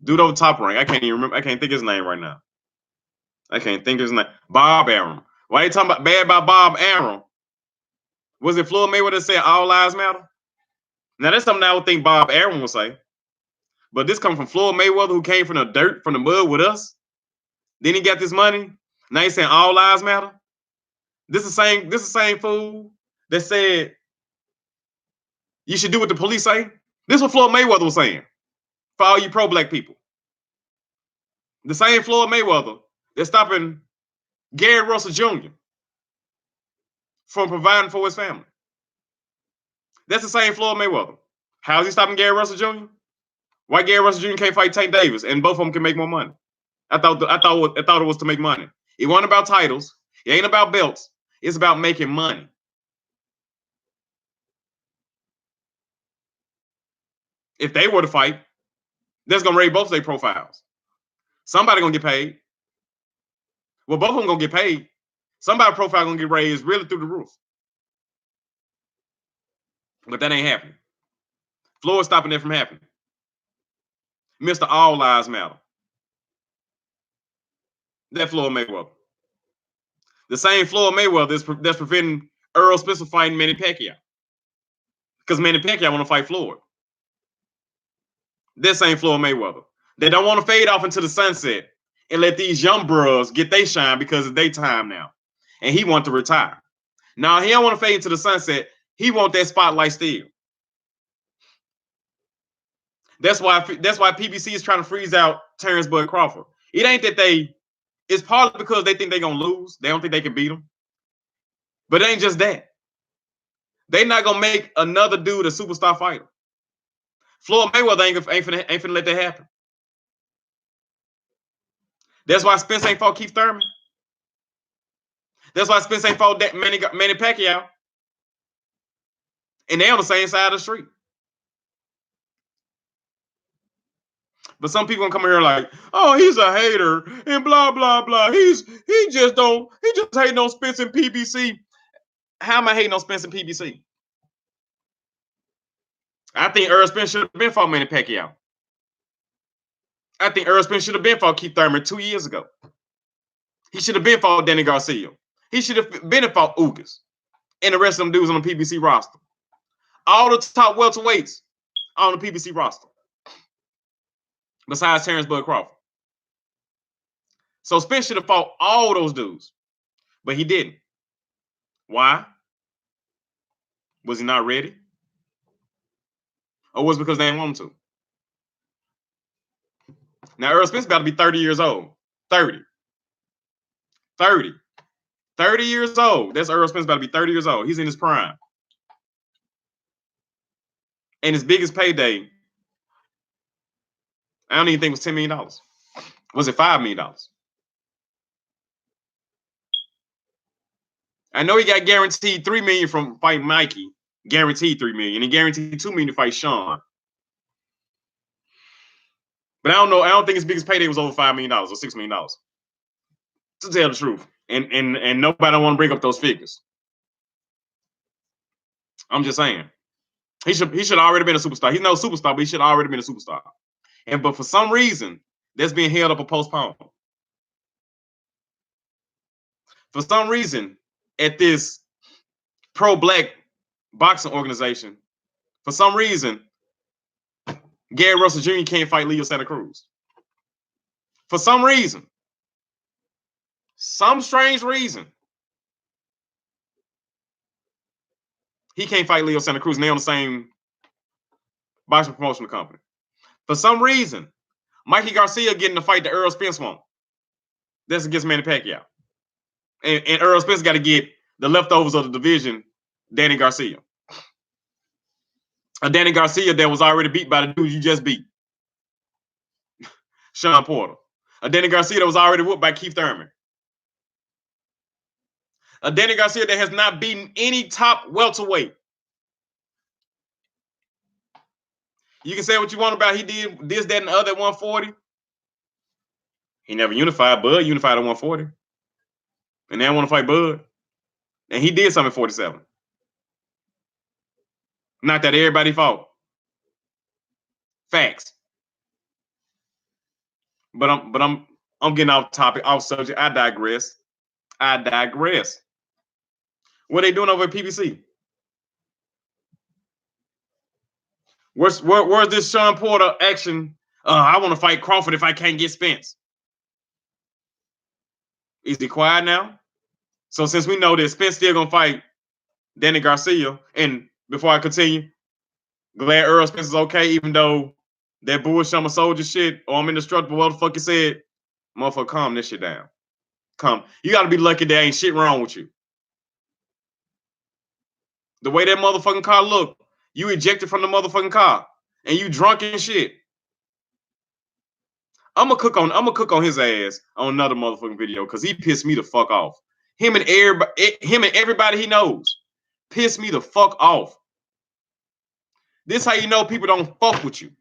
Dude over Top Rank. I can't even remember. I can't think his name right now. I can't think his name. Bob Arum. Why they talking about bad about Bob Arum? Was it Floyd Mayweather said all lives matter? Now that's something I would think Bob Arum would say. But this comes from Floyd Mayweather, who came from the dirt, from the mud with us. Then he got this money. Now he's saying all lives matter. This is the same fool that said you should do what the police say. This is what Floyd Mayweather was saying. For all you pro-black people. The same Floyd Mayweather that's stopping Gary Russell Jr. from providing for his family. That's the same Floyd Mayweather. How is he stopping Gary Russell Jr.? Why Gary Russell Jr. can't fight Tank Davis and both of them can make more money? I thought it was to make money. It wasn't about titles. It ain't about belts. It's about making money. If they were to fight, that's gonna raise both of their profiles. Somebody gonna get paid. Well, both of them gonna get paid. Somebody's profile gonna get raised really through the roof. But that ain't happening. Floyd's stopping that from happening. Mr. All Lives Matter. That Floyd Mayweather. The same Floyd Mayweather that's preventing Earl Spencer fighting Manny Pacquiao. Because Manny Pacquiao want to fight Floyd. This ain't Floyd Mayweather. They don't want to fade off into the sunset and let these young bros get they shine because it's their time now. And he want to retire. Now, he don't want to fade into the sunset. He want that spotlight still. That's why PBC is trying to freeze out Terrence Bud Crawford. It ain't that it's partly because they think they're gonna lose. They don't think they can beat him. But it ain't just that. They not gonna make another dude a superstar fighter. Floyd Mayweather ain't finna let that happen. That's why Spence ain't fought Keith Thurman. That's why Spence ain't fought Manny Pacquiao. And they on the same side of the street. But some people gonna come here like, oh, he's a hater and blah blah blah. He just hating on Spence and PBC. How am I hating on Spence and PBC? I think Earl Spence should have been fought Manny Pacquiao. I think Earl Spence should have been fought Keith Thurman 2 years ago. He should have been fought Danny Garcia. He should have been fought Ugas and the rest of them dudes on the PBC roster. All the top welterweights on the PBC roster. Besides Terrence Bud Crawford. So Spence should have fought all those dudes. But he didn't. Why? Was he not ready? Or was it because they didn't want him to? Now, Earl Spence about to be 30 years old. 30 years old. That's Earl Spence about to be 30 years old. He's in his prime. And his biggest payday, I don't even think it was $10 million. Was it $5 million? I know he got guaranteed $3 million from fighting Mikey. Guaranteed $3 million. And guaranteed $2 million to fight Sean. But I don't know. I don't think his biggest payday was over $5 million or $6 million. To tell the truth. And nobody want to bring up those figures. I'm just saying. He should already been a superstar. He's no superstar, but he should already been a superstar. But for some reason, that's being held up or postponed. For some reason, at this pro-black boxing organization, for some reason, Gary Russell Jr. can't fight Leo Santa Cruz. For some reason. Some strange reason. He can't fight Leo Santa Cruz, and they're on the same boxing promotional company. For some reason, Mikey Garcia getting the fight that Earl Spence won. That's against Manny Pacquiao. And Earl Spence got to get the leftovers of the division, Danny Garcia. A Danny Garcia that was already beat by the dude you just beat. Sean Porter. A Danny Garcia that was already whooped by Keith Thurman. A Danny Garcia that has not beaten any top welterweight. You can say what you want about he did this, that, and the other at 140. He never unified. Bud unified at 140. And they don't want to fight Bud. And he did something at 47. Not that everybody fought. Facts. But I'm getting off topic, off subject. I digress. What are they doing over at PBC? Where's this Sean Porter action? I want to fight Crawford if I can't get Spence. Is he quiet now? So since we know that Spence still gonna fight Danny Garcia, and before I continue, glad Earl Spence is okay, even though that bullshit I'm a soldier shit, or I'm indestructible, what the fuck you said, motherfucker, calm this shit down. Come. You gotta be lucky there ain't shit wrong with you. The way that motherfucking car looked, you ejected from the motherfucking car, and you drunk and shit. I'm gonna cook on his ass on another motherfucking video because he pissed me the fuck off. Him and everybody he knows pissed me the fuck off. This how you know people don't fuck with you.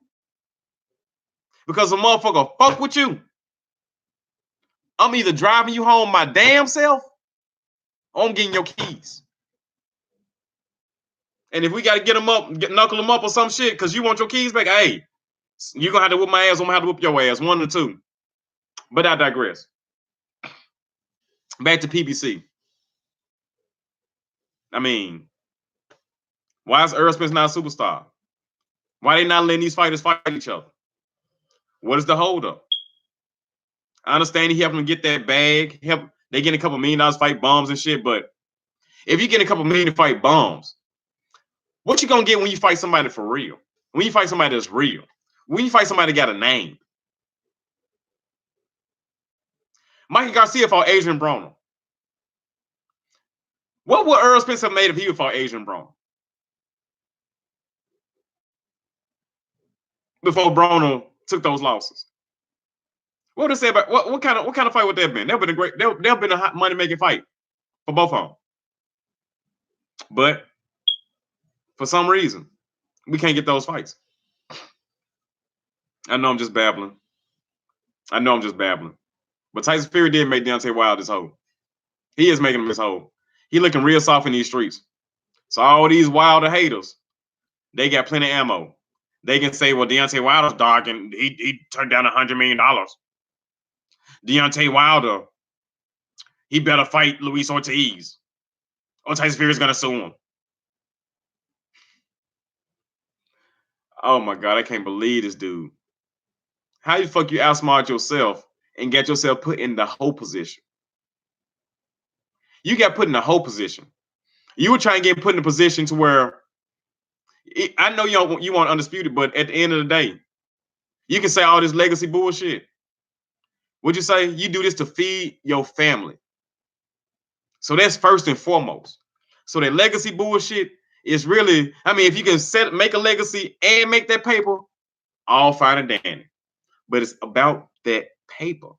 Because a motherfucker fuck with you, I'm either driving you home my damn self or I'm getting your keys. And if we got to get them up, knuckle them up or some shit because you want your keys back, hey, you're going to have to whoop my ass. I'm going to have to whoop your ass. 1 or 2. But I digress. Back to PBC. I mean, why is Earl Spence not a superstar? Why they not letting these fighters fight each other? What is the holdup? I understand he helped them get that bag. They get a couple $1 million fight bombs and shit, but if you get a couple $1 million to fight bombs, what you gonna get when you fight somebody for real? When you fight somebody that's real? When you fight somebody that got a name. Mikey Garcia fought Adrian Broner. What would Earl Spence have made if he would fought Adrian Broner? Before Broner took those losses. What would it say about what kind of fight would that have been? That would have been a great. That have been a hot money making fight for both of them. But for some reason, we can't get those fights. I know I'm just babbling. But Tyson Fury did make Deontay Wilder his hoe. He is making him his hoe. He looking real soft in these streets. So all these Wilder haters, they got plenty of ammo. They can say, well, Deontay Wilder's dark and he turned down $100 million. Deontay Wilder, he better fight Luis Ortiz. Or Tyson Fury's gonna sue him. Oh my God, I can't believe this dude. How the fuck you outsmart yourself and get yourself put in the hoe position? You got put in the hoe position. You were trying to get put in a position to where I know you want undisputed, but at the end of the day, you can say all this legacy bullshit. Would you say you do this to feed your family? So that's first and foremost. So that legacy bullshit is really, I mean, if you can make a legacy and make that paper, all fine and dandy. But it's about that paper,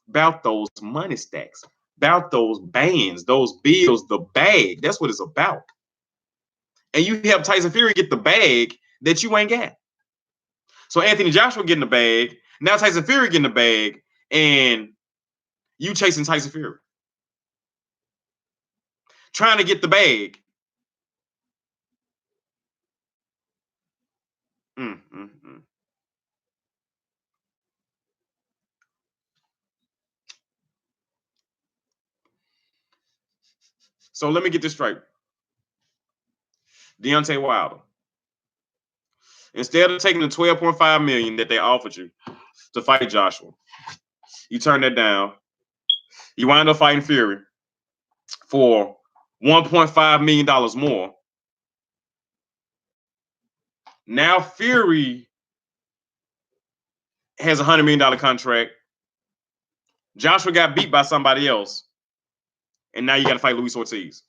about those money stacks, about those bands, those bills, the bag. That's what it's about. And you help Tyson Fury get the bag that you ain't got. So Anthony Joshua getting the bag, now Tyson Fury getting the bag, and you chasing Tyson Fury. Trying to get the bag. So let me get this straight. Deontay Wilder, instead of taking the $12.5 million that they offered you to fight Joshua, you turn that down. You wind up fighting Fury for $1.5 million more. Now Fury has a $100 million contract. Joshua got beat by somebody else, and now you got to fight Luis Ortiz.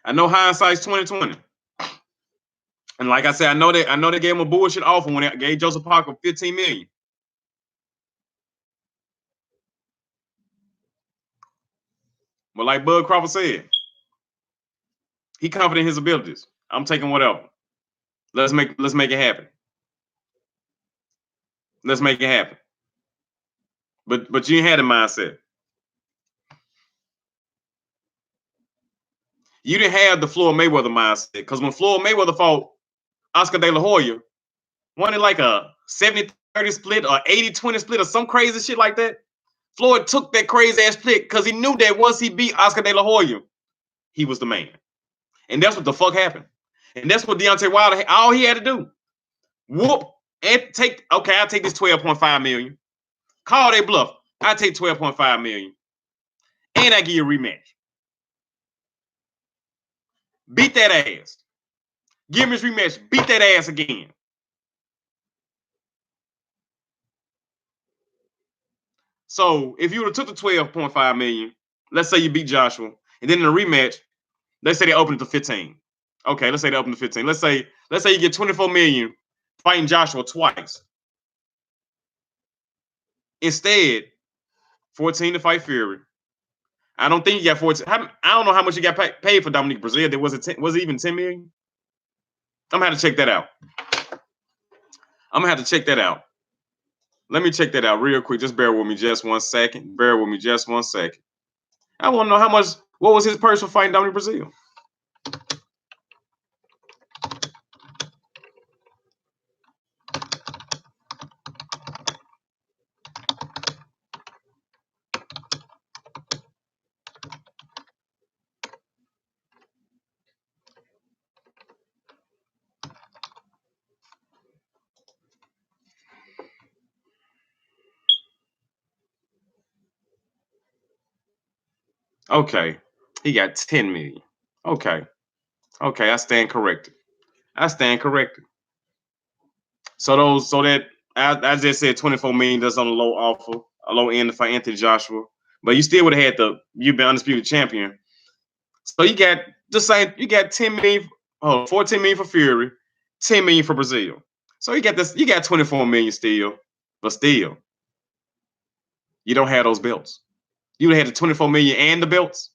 I know hindsight's 2020. And like I said, I know they gave him a bullshit offer when they gave Joseph Parker $15 million. But like Bud Crawford said, he confident in his abilities. I'm taking whatever. Let's make it happen. Let's make it happen. But you ain't had a mindset. You didn't have the Floyd Mayweather mindset, because when Floyd Mayweather fought Oscar De La Hoya, wasn't it like a 70-30 split or 80-20 split or some crazy shit like that? Floyd took that crazy ass split because he knew that once he beat Oscar De La Hoya, he was the man. And that's what the fuck happened. And that's what Deontay Wilder, all he had to do, whoop, and take, okay, I'll take this $12.5 million. Call their bluff. I take $12.5 million. And I give you a rematch. Beat that ass. Give him his rematch. Beat that ass again. So if you would have took the $12.5 million, let's say you beat Joshua, and then in a rematch, let's say they open it to 15. Okay, let's say they open to 15. Let's say you get $24 million fighting Joshua twice. Instead, 14 to fight Fury. I don't think you got 14. I don't know how much you got paid for Dominique Brazil. Was it even 10 million? I'm gonna have to check that out. Let me check that out real quick. Just bear with me just 1 second. I want to know what was his purse for fighting Dominique Brazil? Okay, he got 10 million. Okay, Okay, I stand corrected. I stand corrected. So that I just said 24 million. That's on a low offer, a low end for Anthony Joshua. But you still would have had you've been undisputed champion. So you got the same. You got 10 million, 14 million for Fury, 10 million for Brazil. So you got this. You got 24 million still, but still, you don't have those belts. You would have had the 24 million and the belts.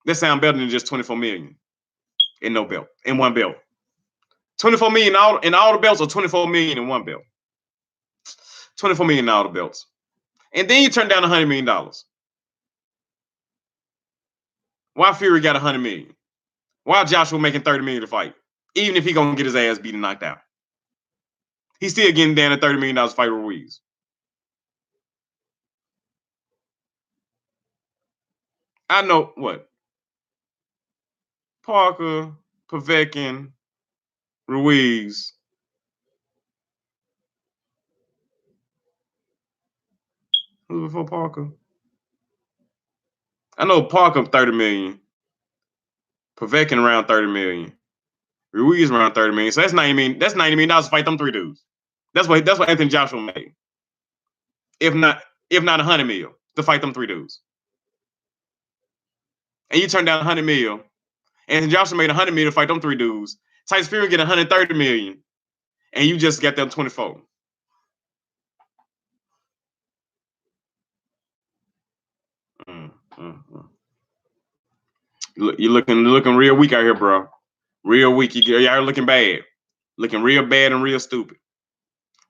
That sound better than just 24 million in no belt, in one belt. 24 million in all the belts, or 24 million in one belt. 24 million in all the belts. And then you turn down $100 million. Why Fury got 100 million? Why Joshua making 30 million to fight? Even if he gonna get his ass beat and knocked out. He's still getting down to $30 million to fight Ruiz. I know what? Parker, Povetkin, Ruiz. Who before Parker? I know Parker 30 million. Povetkin around 30 million. Ruiz around 30 million. So that's $90 million to fight them three dudes. That's what Anthony Joshua made. If not 100 million to fight them three dudes. And you turn down 100 million. Anthony Joshua made 100 million to fight them three dudes. Tyson Fury get 130 million. And you just got them 24. You're looking real weak out here, bro. Real weak. Y'all looking bad. Looking real bad and real stupid.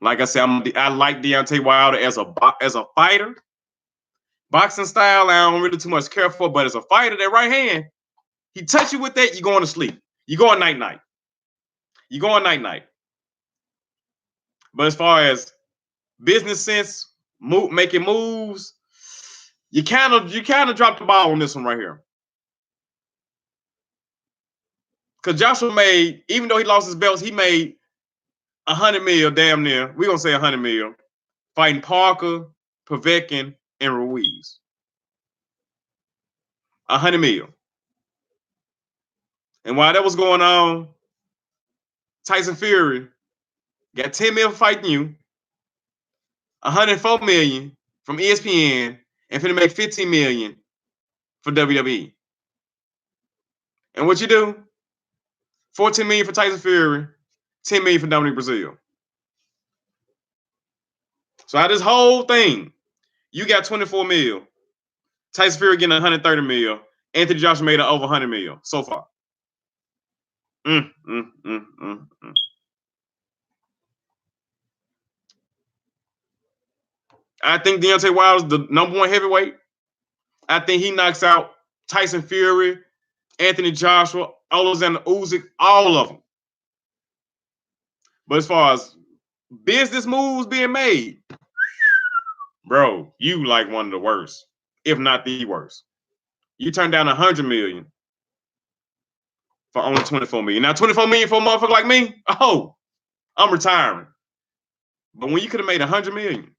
Like I said, I like Deontay Wilder as a fighter. Boxing style, I don't really too much care for, but as a fighter, that right hand, he touch you with that, you going to sleep. You going night-night. You going night-night. But as far as business sense, making moves, you kind of dropped the ball on this one right here. Because Joshua made, even though he lost his belts, he made 100 mil, damn near. We're gonna say 100 mil, fighting Parker, Povetkin, and Ruiz. 100 mil. And while that was going on, Tyson Fury got 10 mil fighting you, 104 million from ESPN, and finna make 15 million for WWE. And what you do? 14 million for Tyson Fury, 10 million for Dominic Brazil. So out of this whole thing, you got 24 mil. Tyson Fury getting 130 mil. Anthony Joshua made over 100 mil so far. Mm, mm, mm, mm, mm. I think Deontay Wilder's the number one heavyweight. I think he knocks out Tyson Fury, Anthony Joshua, Alexander Usyk, all of them. But as far as business moves being made, bro, you like one of the worst, if not the worst. You turned down 100 million for only 24 million. Now 24 million for a motherfucker like me, oh, I'm retiring. But when you could have made 100 million,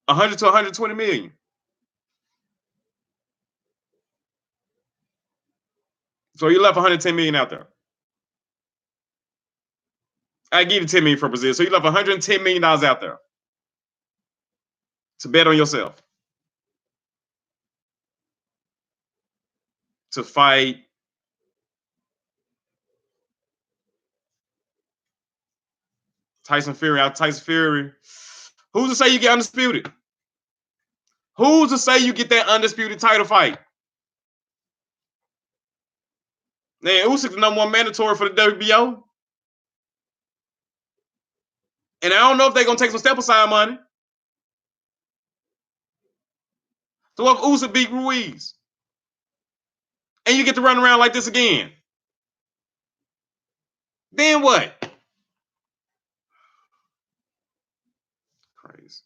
100 to 120 million. So you left 110 million out there. I give you 10 million for Brazil. So you left 110 million dollars out there to bet on yourself, to fight Tyson Fury out. Tyson Fury. Who's to say you get undisputed? Who's to say you get that undisputed title fight? Man, Usyk's the number one mandatory for the WBO. And I don't know if they're gonna take some step aside money. So what if Usyk beat Ruiz? And you get to run around like this again? Then what? Crazy.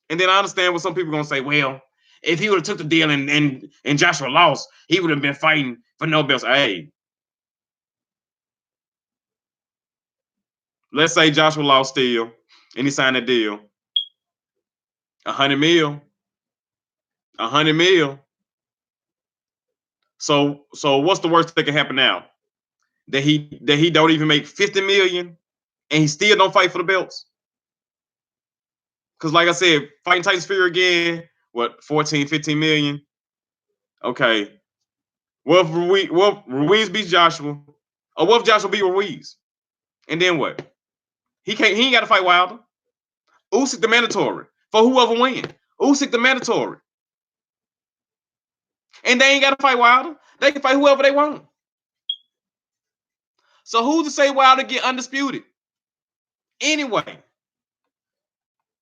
And then I understand what some people are gonna say, well, if he would have took the deal and Joshua lost, he would have been fighting for no belts. Hey, let's say Joshua lost still and he signed a deal. 100 mil. 100 mil. So what's the worst that can happen now? That he don't even make 50 million and he still don't fight for the belts? Because like I said, fighting Tyson Fury again, what, 14, 15 million? Okay. What if Ruiz beats Joshua? Or what if Joshua beat Ruiz? And then what? He ain't gotta fight Wilder. Usyk the mandatory for whoever win. Usyk the mandatory. And they ain't gotta fight Wilder. They can fight whoever they want. So who's to say Wilder get undisputed? Anyway.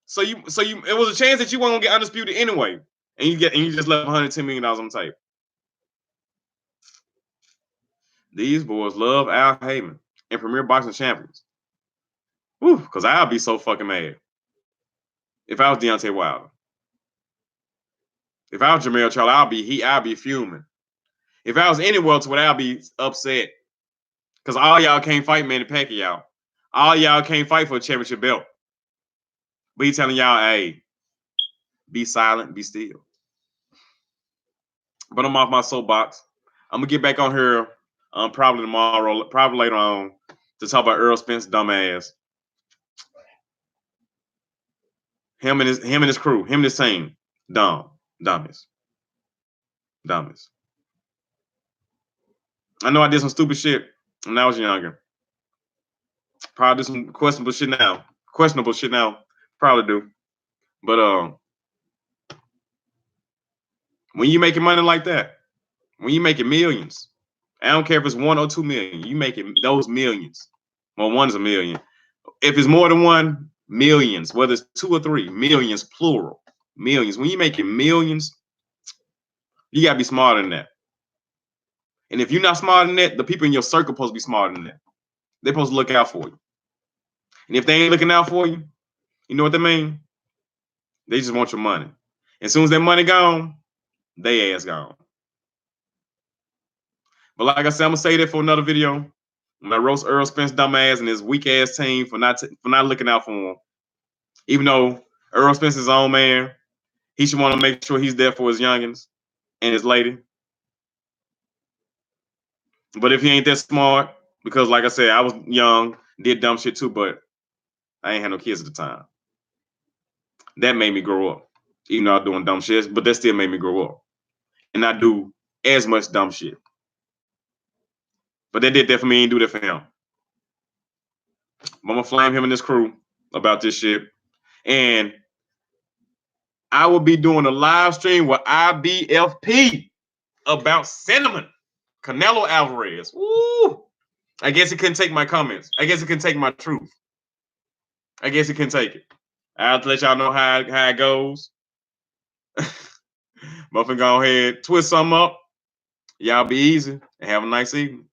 So you it was a chance that you weren't gonna get undisputed anyway. And you just left $110 million on the table. These boys love Al Heyman and Premier Boxing Champions. Whew, because I'll be so fucking mad if I was Deontay Wilder. If I was Jermell Charlo, I'll be fuming. If I was any welterweight, I'll be upset. Because all y'all can't fight Manny Pacquiao. All y'all can't fight for a championship belt. But he telling y'all, hey, be silent, be still. But I'm off my soapbox. I'm gonna get back on here probably tomorrow, probably later on, to talk about Earl Spence dumbass. Him and his crew, him and his team, dummies. I know I did some stupid shit when I was younger. Probably do some questionable shit now. Probably do. But when you making money like that, when you making millions, I don't care if it's 1 or 2 million, you making those millions. Well, one's a million. If it's more than one, millions, whether it's 2 or 3, millions, plural. Millions. When you making millions, you gotta be smarter than that. And if you're not smarter than that, the people in your circle supposed to be smarter than that. They're supposed to look out for you. And if they ain't looking out for you, you know what they mean? They just want your money. As soon as that money gone, they ass gone. But like I said, I'm gonna say that for another video. When I roast Earl Spence dumbass and his weak ass team for not looking out for him. Even though Earl Spence is his own man, he should want to make sure he's there for his youngins and his lady. But if he ain't that smart, because like I said, I was young, did dumb shit too, but I ain't had no kids at the time. That made me grow up. Even though I was doing dumb shit, but that still made me grow up. And not do as much dumb shit. But they did that for me, ain't do that for him. I'm gonna flame him and his crew about this shit. And I will be doing a live stream with IBFP about Cinnamon. Canelo Alvarez. Woo! I guess he couldn't take my comments. I guess he couldn't take my truth. I guess he couldn't take it. I'll have to let y'all know how it goes. But I'm gonna go ahead, twist something up. Y'all be easy and have a nice evening.